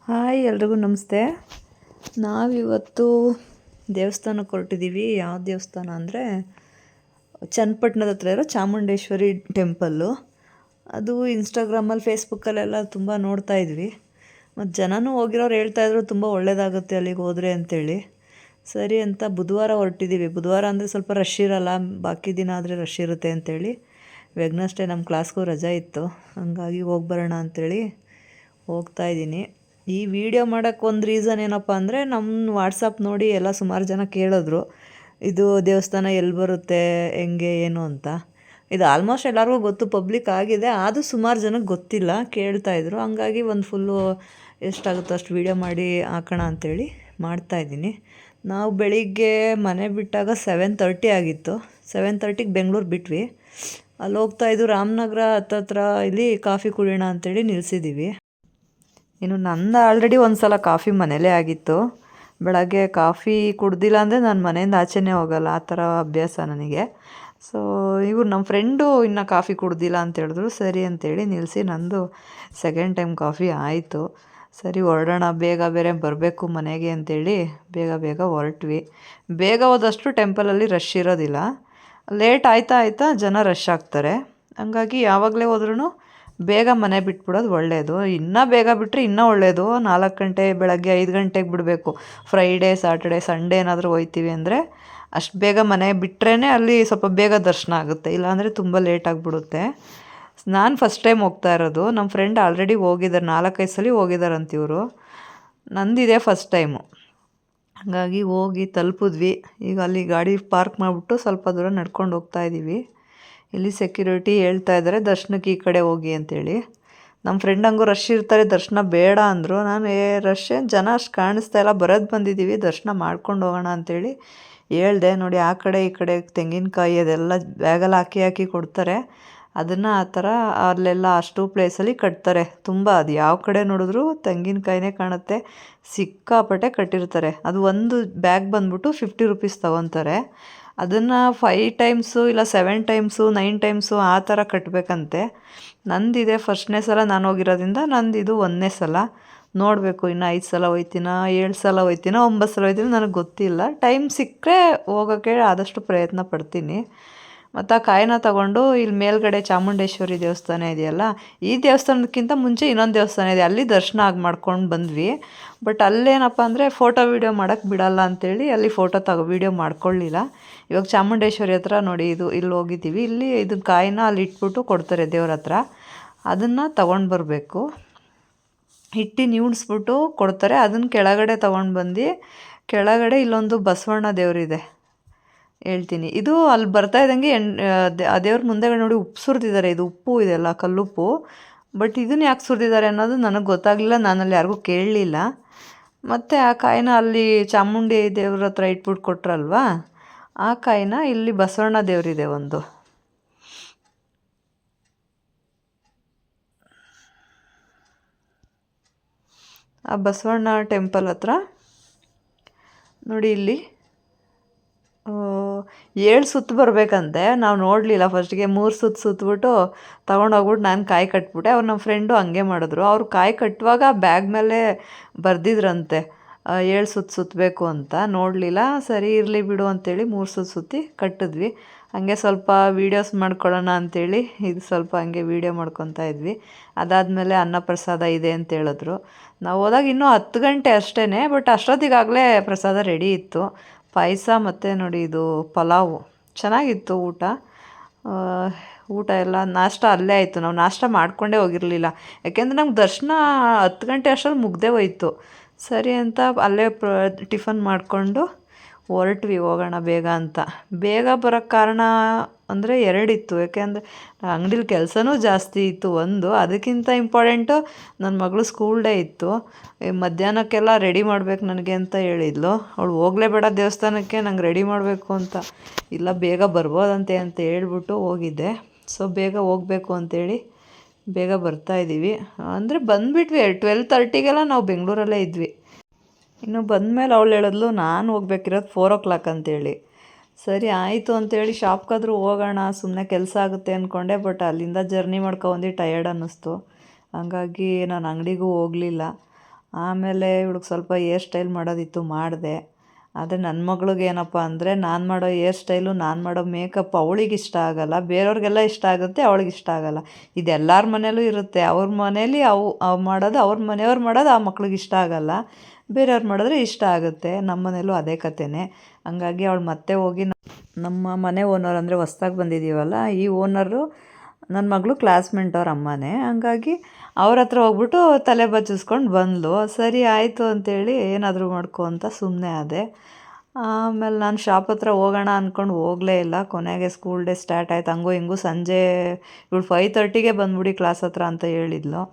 Hi ಎಲ್ರಿಗೂ ನಮಸ್ತೆ. ನಾವಿವತ್ತು ದೇವಸ್ಥಾನಕ್ಕೆ ಹೊರಟಿದ್ದೀವಿ. ಯಾವ ದೇವಸ್ಥಾನ ಅಂದರೆ ಚನ್ನಪಟ್ಟಣದ ಹತ್ರ ಇರೋ ಚಾಮುಂಡೇಶ್ವರಿ ಟೆಂಪಲ್ಲು. ಅದು ಇನ್ಸ್ಟಾಗ್ರಾಮಲ್ಲಿ ಫೇಸ್ಬುಕ್ಕಲ್ಲೆಲ್ಲ ತುಂಬ ನೋಡ್ತಾ ಇದ್ವಿ. ಮತ್ತು ಜನನೂ ಹೋಗಿರೋರು ಹೇಳ್ತಾಯಿದ್ರು ತುಂಬ ಒಳ್ಳೆಯದಾಗುತ್ತೆ ಅಲ್ಲಿಗೆ ಹೋದರೆ ಅಂತೇಳಿ. ಸರಿ ಅಂತ ಬುಧವಾರ ಹೊರಟಿದ್ದೀವಿ. ಬುಧವಾರ ಅಂದರೆ ಸ್ವಲ್ಪ ರಶ್ ಇರೋಲ್ಲ, ಬಾಕಿ ದಿನ ಆದರೆ ರಶ್ ಇರುತ್ತೆ ಅಂತೇಳಿ. ವೆಗ್ನಸ್ಡೇ ನಮ್ಮ ಕ್ಲಾಸ್ಗೂ ರಜೆ ಇತ್ತು, ಹಂಗಾಗಿ ಹೋಗಿ ಬರೋಣ ಅಂಥೇಳಿ ಹೋಗ್ತಾಯಿದ್ದೀನಿ. ಈ ವಿಡಿಯೋ ಮಾಡೋಕ್ಕೆ ಒಂದು ರೀಸನ್ ಏನಪ್ಪ ಅಂದರೆ ನಮ್ಮ ವಾಟ್ಸಪ್ ನೋಡಿ ಎಲ್ಲ ಸುಮಾರು ಜನ ಕೇಳಿದ್ರು, ಇದು ದೇವಸ್ಥಾನ ಎಲ್ಲಿ ಬರುತ್ತೆ, ಹೆಂಗೆ ಏನು ಅಂತ. ಇದು ಆಲ್ಮೋಸ್ಟ್ ಎಲ್ಲರಿಗೂ ಗೊತ್ತು, ಪಬ್ಲಿಕ್ ಆಗಿದೆ, ಆದರೂ ಸುಮಾರು ಜನಕ್ಕೆ ಗೊತ್ತಿಲ್ಲ, ಕೇಳ್ತಾಯಿದ್ರು. ಹಂಗಾಗಿ ಒಂದು ಫುಲ್ಲು ಎಷ್ಟಾಗುತ್ತೋ ಅಷ್ಟು ವೀಡಿಯೋ ಮಾಡಿ ಹಾಕೋಣ ಅಂಥೇಳಿ ಮಾಡ್ತಾಯಿದ್ದೀನಿ. ನಾವು ಬೆಳಿಗ್ಗೆ ಮನೆ ಬಿಟ್ಟಾಗ 7:30 ಆಗಿತ್ತು. 7:30ಗೆ ಬೆಂಗಳೂರು ಬಿಟ್ವಿ. ಅಲ್ಲಿ ಹೋಗ್ತಾಯಿದ್ದು ರಾಮನಗರ ಹತ್ತತ್ರ ಇಲ್ಲಿ ಕಾಫಿ ಕುಡಿಯೋಣ ಅಂಥೇಳಿ ನಿಲ್ಲಿಸಿದ್ದೀವಿ. ಇನ್ನು ನಂದು ಆಲ್ರೆಡಿ ಒಂದು ಸಲ ಕಾಫಿ ಮನೇಲೇ ಆಗಿತ್ತು. ಬೆಳಗ್ಗೆ ಕಾಫಿ ಕುಡ್ದಿಲ್ಲ ಅಂದರೆ ನಾನು ಮನೆಯಿಂದ ಆಚೆನೇ ಹೋಗಲ್ಲ, ಆ ಥರ ಅಭ್ಯಾಸ ನನಗೆ. ಸೊ ಇವ್ರು ನಮ್ಮ ಫ್ರೆಂಡು ಇನ್ನೂ ಕಾಫಿ ಕುಡ್ದಿಲ್ಲ ಅಂತ ಹೇಳಿದ್ರು. ಸರಿ ಅಂತೇಳಿ ನಿಲ್ಲಿಸಿ ನಂದು ಸೆಕೆಂಡ್ ಟೈಮ್ ಕಾಫಿ ಆಯಿತು. ಸರಿ ಹೊರಡೋಣ, ಬೇಗ ಬೇರೆ ಬರಬೇಕು ಮನೆಗೆ ಅಂತೇಳಿ ಬೇಗ ಬೇಗ ಹೊರಟ್ವಿ. ಬೇಗ ಹೋದಷ್ಟು ಟೆಂಪಲಲ್ಲಿ ರಶ್ ಇರೋದಿಲ್ಲ, ಲೇಟ್ ಆಯ್ತಾ ಜನ ರಶ್ ಆಗ್ತಾರೆ. ಹಂಗಾಗಿ ಯಾವಾಗಲೇ ಹೋದ್ರೂ ಬೇಗ ಮನೆ ಬಿಟ್ಬಿಡೋದು ಒಳ್ಳೆಯದು. ಇನ್ನೂ ಬೇಗ ಬಿಟ್ಟರೆ ಇನ್ನೂ ಒಳ್ಳೆಯದು. 4 ಗಂಟೆ, ಬೆಳಗ್ಗೆ 5 ಗಂಟೆಗೆ ಬಿಡಬೇಕು. ಫ್ರೈಡೇ, ಸಾಟರ್ಡೆ, ಸಂಡೇ ಏನಾದರೂ ಹೋಗ್ತೀವಿ ಅಂದರೆ ಅಷ್ಟು ಬೇಗ ಮನೆ ಬಿಟ್ಟರೆ ಅಲ್ಲಿ ಸ್ವಲ್ಪ ಬೇಗ ದರ್ಶನ ಆಗುತ್ತೆ, ಇಲ್ಲಾಂದರೆ ತುಂಬ ಲೇಟ್ ಆಗಿಬಿಡುತ್ತೆ. ನಾನು ಫಸ್ಟ್ ಟೈಮ್ ಹೋಗ್ತಾ ಇರೋದು. ನಮ್ಮ ಫ್ರೆಂಡ್ ಆಲ್ರೆಡಿ ಹೋಗಿದ್ದಾರೆ, 4-5 ಸಲ ಹೋಗಿದ್ದಾರಂತ ಇವರು. ನಂದಿದೆ ಫಸ್ಟ್ ಟೈಮು. ಹಾಗಾಗಿ ಹೋಗಿ ತಲುಪಿದ್ವಿ. ಈಗ ಅಲ್ಲಿ ಗಾಡಿ ಪಾರ್ಕ್ ಮಾಡಿಬಿಟ್ಟು ಸ್ವಲ್ಪ ದೂರ ನಡ್ಕೊಂಡು ಹೋಗ್ತಾಯಿದ್ದೀವಿ. ಇಲ್ಲಿ ಸೆಕ್ಯೂರಿಟಿ ಹೇಳ್ತಾ ಇದ್ದಾರೆ ದರ್ಶನಕ್ಕೆ ಈ ಕಡೆ ಹೋಗಿ ಅಂತೇಳಿ. ನಮ್ಮ ಫ್ರೆಂಡ್ ಹಂಗೂ ರಶ್ ಇರ್ತಾರೆ, ದರ್ಶನ ಬೇಡ ಅಂದರು. ನಾನು ರಶ್ ಏನು ಜನ ಅಷ್ಟು ಕಾಣಿಸ್ತಾ ಇಲ್ಲ, ಬರೋದು ಬಂದಿದ್ದೀವಿ, ದರ್ಶನ ಮಾಡ್ಕೊಂಡು ಹೋಗೋಣ ಅಂಥೇಳಿ ಹೇಳ್ದೆ. ನೋಡಿ ಆ ಕಡೆ ಈ ಕಡೆ ತೆಂಗಿನಕಾಯಿ ಅದೆಲ್ಲ ಬ್ಯಾಗಲ್ಲಿ ಹಾಕಿ ಕೊಡ್ತಾರೆ. ಅದನ್ನು ಆ ಥರ ಅಲ್ಲೆಲ್ಲ ಅಷ್ಟು ಪ್ಲೇಸಲ್ಲಿ ಕಟ್ತಾರೆ. ತುಂಬ ಅದು ಯಾವ ಕಡೆ ನೋಡಿದ್ರು ತೆಂಗಿನಕಾಯಿನೇ ಕಾಣುತ್ತೆ, ಸಿಕ್ಕಾಪಟ್ಟೆ ಕಟ್ಟಿರ್ತಾರೆ. ಅದು ಒಂದು ಬ್ಯಾಗ್ ಬಂದ್ಬಿಟ್ಟು 50 ರೂಪೀಸ್ ತೊಗೊತಾರೆ. ಅದನ್ನು 5 ಟೈಮ್ಸು ಇಲ್ಲ 7 ಟೈಮ್ಸು 9 ಟೈಮ್ಸು ಆ ಥರ ಕಟ್ಟಬೇಕಂತೆ. ನಂದಿದೆ ಫಸ್ಟ್ನೇ ಸಲ ನಾನು ಹೋಗಿರೋದ್ರಿಂದ ನಂದಿದು 1ನೇ ಸಲ. ನೋಡಬೇಕು ಇನ್ನು 5 ಸಲ ಹೋಗ್ತೀನೋ, 7 ಸಲ ಹೋಗ್ತೀನೋ, 9 ಸಲ ಹೋಗ್ತೀನೋ ನನಗೆ ಗೊತ್ತಿಲ್ಲ. ಟೈಮ್ ಸಿಕ್ಕರೆ ಹೋಗೋಕ್ಕೆ ಆದಷ್ಟು ಪ್ರಯತ್ನ ಪಡ್ತೀನಿ. ಮತ್ತು ಆ ಕಾಯಿನ ತಗೊಂಡು ಇಲ್ಲಿ ಮೇಲ್ಗಡೆ ಚಾಮುಂಡೇಶ್ವರಿ ದೇವಸ್ಥಾನ ಇದೆಯಲ್ಲ, ಈ ದೇವಸ್ಥಾನಕ್ಕಿಂತ ಮುಂಚೆ ಇನ್ನೊಂದು ದೇವಸ್ಥಾನ ಇದೆ, ಅಲ್ಲಿ ದರ್ಶನ ಮಾಡ್ಕೊಂಡು ಬಂದ್ವಿ. ಬಟ್ ಅಲ್ಲೇನಪ್ಪ ಅಂದರೆ ಫೋಟೋ ವೀಡಿಯೋ ಮಾಡೋಕ್ಕೆ ಬಿಡಲ್ಲ ಅಂಥೇಳಿ ಅಲ್ಲಿ ವೀಡಿಯೋ ಮಾಡ್ಕೊಳ್ಳಿಲ್ಲ. ಇವಾಗ ಚಾಮುಂಡೇಶ್ವರಿ ಹತ್ರ ನೋಡಿ, ಇಲ್ಲಿ ಹೋಗಿದ್ದೀವಿ. ಇಲ್ಲಿ ಇದು ಕಾಯಿನ ಅಲ್ಲಿ ಇಟ್ಬಿಟ್ಟು ಕೊಡ್ತಾರೆ ದೇವ್ರ ಹತ್ರ, ಅದನ್ನು ತಗೊಂಡು ಬರಬೇಕು. ಹಿಟ್ಟು ನೀಡಿಸ್ಬಿಟ್ಟು ಕೊಡ್ತಾರೆ, ಅದನ್ನು ಕೆಳಗಡೆ ತೊಗೊಂಡು ಬಂದು ಕೆಳಗಡೆ ಇಲ್ಲೊಂದು ಬಸವಣ್ಣ ದೇವರಿದೆ, ಹೇಳ್ತೀನಿ. ಇದು ಅಲ್ಲಿ ಬರ್ತಾ ಇದ್ದಂಗೆ ಆ ದೇವ್ರ ಮುಂದೆಗಡೆ ನೋಡಿ ಉಪ್ಪು ಸುರಿದಿದ್ದಾರೆ. ಇದು ಉಪ್ಪು ಇದೆಲ್ಲ ಕಲ್ಲುಪ್ಪು. ಬಟ್ ಇದನ್ನು ಯಾಕೆ ಸುರಿದಿದ್ದಾರೆ ಅನ್ನೋದು ನನಗೆ ಗೊತ್ತಾಗಲಿಲ್ಲ, ನಾನಲ್ಲಿ ಯಾರಿಗೂ ಕೇಳಲಿಲ್ಲ. ಮತ್ತು ಆ ಕಾಯಿನ ಅಲ್ಲಿ ಚಾಮುಂಡಿ ದೇವ್ರ ಹತ್ರ ಇಟ್ಬಿಟ್ಟು ಕೊಟ್ರಲ್ವಾ, ಆ ಕಾಯಿನ ಇಲ್ಲಿ ಬಸವಣ್ಣ ದೇವರಿದೆ ಒಂದು, ಆ ಬಸವಣ್ಣ ಟೆಂಪಲ್ ಹತ್ರ ನೋಡಿ ಇಲ್ಲಿ 7 ಸುತ್ತು ಬರಬೇಕಂತೆ. ನಾವು ನೋಡಲಿಲ್ಲ, ಫಸ್ಟಿಗೆ 3 ಸುತ್ತಿಬಿಟ್ಟು ತೊಗೊಂಡೋಗ್ಬಿಟ್ಟು ನಾನು ಕಾಯಿ ಕಟ್ಬಿಟ್ಟೆ. ಅವ್ರು ನಮ್ಮ ಫ್ರೆಂಡು ಹಂಗೆ ಮಾಡಿದ್ರು. ಅವ್ರು ಕಾಯಿ ಕಟ್ಟುವಾಗ ಬ್ಯಾಗ್ ಮೇಲೆ ಬರೆದಿದ್ರಂತೆ 7 ಸುತ್ತಬೇಕು ಅಂತ. ನೋಡಲಿಲ್ಲ, ಸರಿ ಇರಲಿ ಬಿಡು ಅಂತೇಳಿ 3 ಸುತ್ತಿ ಕಟ್ಟಿದ್ವಿ. ಹಾಗೆ ಸ್ವಲ್ಪ ವೀಡಿಯೋಸ್ ಮಾಡ್ಕೊಳ್ಳೋಣ ಅಂಥೇಳಿ ಇದು ಸ್ವಲ್ಪ ಹಂಗೆ ವೀಡಿಯೋ ಮಾಡ್ಕೊತಾ ಇದ್ವಿ. ಅದಾದಮೇಲೆ ಅನ್ನಪ್ರಸಾದ ಇದೆ ಅಂತ ಹೇಳಿದ್ರು. ನಾವು ಹೋದಾಗ ಇನ್ನೂ 10 ಗಂಟೆ ಅಷ್ಟೇ, ಬಟ್ ಅಷ್ಟೊತ್ತಿಗಾಗಲೇ ಪ್ರಸಾದ ರೆಡಿ ಇತ್ತು. ಪಾಯಸ ಮತ್ತು ನೋಡಿ ಇದು ಪಲಾವು ಚೆನ್ನಾಗಿತ್ತು. ಊಟ ಎಲ್ಲ ನಾಷ್ಟ ಅಲ್ಲೇ ಆಯಿತು. ನಾವು ನಾಷ್ಟ ಮಾಡಿಕೊಂಡೇ ಹೋಗಿರಲಿಲ್ಲ, ಯಾಕೆಂದರೆ ನಮ್ಗೆ ದರ್ಶನ 10 ಗಂಟೆ ಅಷ್ಟರಲ್ಲಿ ಮುಗ್ದೇ ಹೋಯ್ತು. ಸರಿ ಅಂತ ಅಲ್ಲೇ ಟಿಫನ್ ಮಾಡಿಕೊಂಡು ಹೊರಟ್ವಿ, ಹೋಗೋಣ ಬೇಗ ಅಂತ. ಬೇಗ ಬರೋಕ್ಕೆ ಕಾರಣ ಅಂದರೆ 2 ಇತ್ತು. ಯಾಕೆಂದರೆ ಅಂಗಡೀಲಿ ಕೆಲಸನೂ ಜಾಸ್ತಿ ಇತ್ತು ಒಂದು, ಅದಕ್ಕಿಂತ ಇಂಪಾರ್ಟೆಂಟು ನನ್ನ ಮಗಳು ಸ್ಕೂಲ್ ಡೇ ಇತ್ತು. ಮಧ್ಯಾಹ್ನಕ್ಕೆಲ್ಲ ರೆಡಿ ಮಾಡಬೇಕು ನನಗೆ ಅಂತ ಹೇಳಿದ್ಲು. ಅವಳು ಹೋಗಲೇಬೇಡ ದೇವಸ್ಥಾನಕ್ಕೆ, ನಂಗೆ ರೆಡಿ ಮಾಡಬೇಕು ಅಂತ. ಇಲ್ಲ ಬೇಗ ಬರ್ಬೋದಂತೆ ಅಂತ ಹೇಳ್ಬಿಟ್ಟು ಹೋಗಿದ್ದೆ. ಸೊ ಬೇಗ ಹೋಗಬೇಕು ಅಂತೇಳಿ ಬೇಗ ಬರ್ತಾಯಿದ್ದೀವಿ. ಅಂದರೆ ಬಂದುಬಿಟ್ವಿ 12:30ಗೆಲ್ಲ ನಾವು ಬೆಂಗಳೂರಲ್ಲೇ ಇದ್ವಿ. ಇನ್ನು ಬಂದಮೇಲೆ ಅವಳು ಹೇಳಿದ್ಲು ನಾನು ಹೋಗ್ಬೇಕಿರೋದು 4 o'clock ಅಂತೇಳಿ. ಸರಿ ಆಯಿತು ಅಂತೇಳಿ ಶಾಪ್ಗಾದರೂ ಹೋಗೋಣ, ಸುಮ್ಮನೆ ಕೆಲಸ ಆಗುತ್ತೆ ಅಂದ್ಕೊಂಡೆ. ಬಟ್ ಅಲ್ಲಿಂದ ಜರ್ನಿ ಮಾಡ್ಕೊಬಂದು ಟಯರ್ಡ್ ಅನ್ನಿಸ್ತು, ಹಂಗಾಗಿ ನಾನು ಅಂಗಡಿಗೂ ಹೋಗಲಿಲ್ಲ. ಆಮೇಲೆ ಇವಳಿಗೆ ಸ್ವಲ್ಪ ಹೇರ್ ಸ್ಟೈಲ್ ಮಾಡೋದಿತ್ತು, ಮಾಡಿದೆ. ಆದರೆ ನನ್ನ ಮಗಳಿಗೆ ಏನಪ್ಪ ಅಂದರೆ ನಾನು ಮಾಡೋ ಹೇರ್ ಸ್ಟೈಲು, ನಾನು ಮಾಡೋ ಮೇಕಪ್ ಅವಳಿಗೆ ಇಷ್ಟ ಆಗೋಲ್ಲ. ಬೇರೆಯವ್ರಿಗೆಲ್ಲ ಇಷ್ಟ ಆಗುತ್ತೆ, ಅವಳಿಗೆ ಇಷ್ಟ ಆಗೋಲ್ಲ. ಇದು ಎಲ್ಲರ ಮನೇಲೂ ಇರುತ್ತೆ. ಅವ್ರ ಮನೇಲಿ ಅವು ಮಾಡೋದು, ಅವ್ರ ಮನೆಯವ್ರು ಮಾಡೋದು ಆ ಮಕ್ಳಿಗೆ ಇಷ್ಟ ಆಗೋಲ್ಲ. ಬೇರೆಯವ್ರು ಮಾಡಿದ್ರೆ ಇಷ್ಟ ಆಗುತ್ತೆ. ನಮ್ಮ ಮನೇಲೂ ಅದೇ ಕಥೆನೇ. ಹಂಗಾಗಿ ಅವಳು ಮತ್ತೆ ಹೋಗಿ ನಮ್ಮ ಮನೆ ಓನರ್ ಅಂದರೆ ಹೊಸ್ದಾಗಿ ಬಂದಿದ್ದೀವಲ್ಲ, ಈ ಓನರು ನನ್ನ ಮಗಳು ಕ್ಲಾಸ್ಮೇಟ್ ಅವ್ರ ಅಮ್ಮನೇ. ಹಂಗಾಗಿ ಅವ್ರ ಹತ್ರ ಹೋಗ್ಬಿಟ್ಟು ತಲೆ ಬಚ್ಚಿಸ್ಕೊಂಡು ಬಂದಳು. ಸರಿ ಆಯಿತು ಅಂತೇಳಿ ಏನಾದರೂ ಮಾಡ್ಕೊ ಅಂತ ಸುಮ್ಮನೆ ಆದೆ. ಆಮೇಲೆ ನಾನು ಶಾಪ್ ಹತ್ರ ಹೋಗೋಣ ಅಂದ್ಕೊಂಡು ಹೋಗಲೇ ಇಲ್ಲ. ಕೊನೆಗೆ ಸ್ಕೂಲ್ ಡೇ ಸ್ಟಾರ್ಟ್ ಆಯ್ತು. ಹಂಗೂ ಹಿಂಗೂ ಸಂಜೆ ಇವಳು 5:30ಗೆ ಬಂದ್ಬಿಡಿ ಕ್ಲಾಸ್ ಹತ್ರ ಅಂತ ಹೇಳಿದ್ಲು.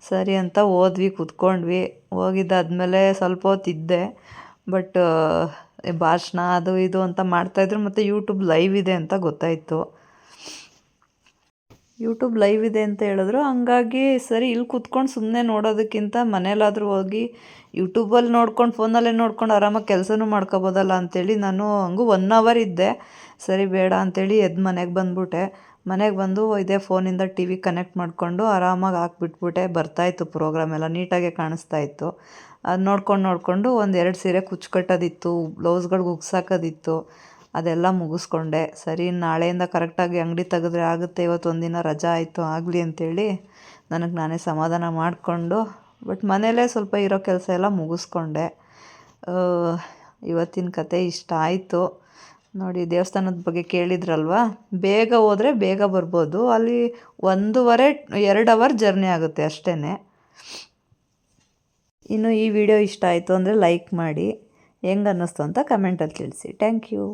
ಸರಿ ಅಂತ ಹೋದ್ವಿ, ಕೂತ್ಕೊಂಡ್ವಿ. ಹೋಗಿದ್ದಾದ್ಮೇಲೆ ಸ್ವಲ್ಪ ಹೊತ್ತಿದ್ದೆ. ಬಟ್ ಭಾಷಣ ಅದು ಇದು ಅಂತ ಮಾಡ್ತಾಯಿದ್ರು. ಮತ್ತು ಯೂಟ್ಯೂಬ್ ಲೈವ್ ಇದೆ ಅಂತ ಗೊತ್ತಾಯಿತು. ಯೂಟ್ಯೂಬ್ ಲೈವ್ ಇದೆ ಅಂತ ಹೇಳಿದ್ರು. ಹಂಗಾಗಿ ಸರಿ ಇಲ್ಲಿ ಕೂತ್ಕೊಂಡು ಸುಮ್ಮನೆ ನೋಡೋದಕ್ಕಿಂತ ಮನೇಲಾದರೂ ಹೋಗಿ ಯೂಟ್ಯೂಬಲ್ಲಿ ನೋಡ್ಕೊಂಡು, ಫೋನಲ್ಲೇ ನೋಡ್ಕೊಂಡು ಆರಾಮಾಗಿ ಕೆಲಸನೂ ಮಾಡ್ಕೊಬೋದಲ್ಲ ಅಂಥೇಳಿ ನಾನು ಹಂಗೂ 1 ಅವರ್ ಇದ್ದೆ. ಸರಿ ಬೇಡ ಅಂಥೇಳಿ ಎದ್ದು ಮನೆಗೆ ಬಂದುಬಿಟ್ಟೆ. ಮನೆಗೆ ಬಂದು ಇದೇ ಫೋನಿಂದ ಟಿ ವಿ ಕನೆಕ್ಟ್ ಮಾಡಿಕೊಂಡು ಆರಾಮಾಗಿ ಹಾಕ್ಬಿಟ್ಬಿಟ್ಟೆ. ಬರ್ತಾಯಿತ್ತು ಪ್ರೋಗ್ರಾಮ್ ಎಲ್ಲ ನೀಟಾಗೆ ಕಾಣಿಸ್ತಾಯಿತ್ತು. ಅದು ನೋಡ್ಕೊಂಡು ಒಂದು 2 ಸೀರೆ ಕುಚ್ಚು ಬ್ಲೌಸ್ಗಳಿಗೆ ಉಗ್ಸಾಕೋದಿತ್ತು. ಅದೆಲ್ಲ ಮುಗಿಸ್ಕೊಂಡೆ. ಸರಿ ನಾಳೆಯಿಂದ ಕರೆಕ್ಟಾಗಿ ಅಂಗಡಿ ತೆಗೆದ್ರೆ ಆಗುತ್ತೆ, ಇವತ್ತೊಂದು ದಿನ ರಜಾ ಆಯಿತು ಆಗಲಿ ಅಂಥೇಳಿ ನನಗೆ ನಾನೇ ಸಮಾಧಾನ ಮಾಡಿಕೊಂಡು, ಬಟ್ ಮನೇಲೇ ಸ್ವಲ್ಪ ಇರೋ ಕೆಲಸ ಎಲ್ಲ ಮುಗಿಸ್ಕೊಂಡೆ. ಇವತ್ತಿನ ಕತೆ ಇಷ್ಟ ಆಯಿತು ನೋಡಿ. ದೇವಸ್ಥಾನದ ಬಗ್ಗೆ ಕೇಳಿದ್ರಲ್ವ, ಬೇಗ ಹೋದರೆ ಬೇಗ ಬರ್ಬೋದು. ಅಲ್ಲಿ 1.5-2 ಅವರ್ ಜರ್ನಿ ಆಗುತ್ತೆ ಅಷ್ಟೇ. ಇನ್ನು ಈ ವಿಡಿಯೋ ಇಷ್ಟ ಆಯಿತು ಅಂದರೆ ಲೈಕ್ ಮಾಡಿ, ಹೆಂಗೆ ಅನ್ನಿಸ್ತು ಅಂತ ಕಮೆಂಟಲ್ಲಿ ತಿಳಿಸಿ. Thank you.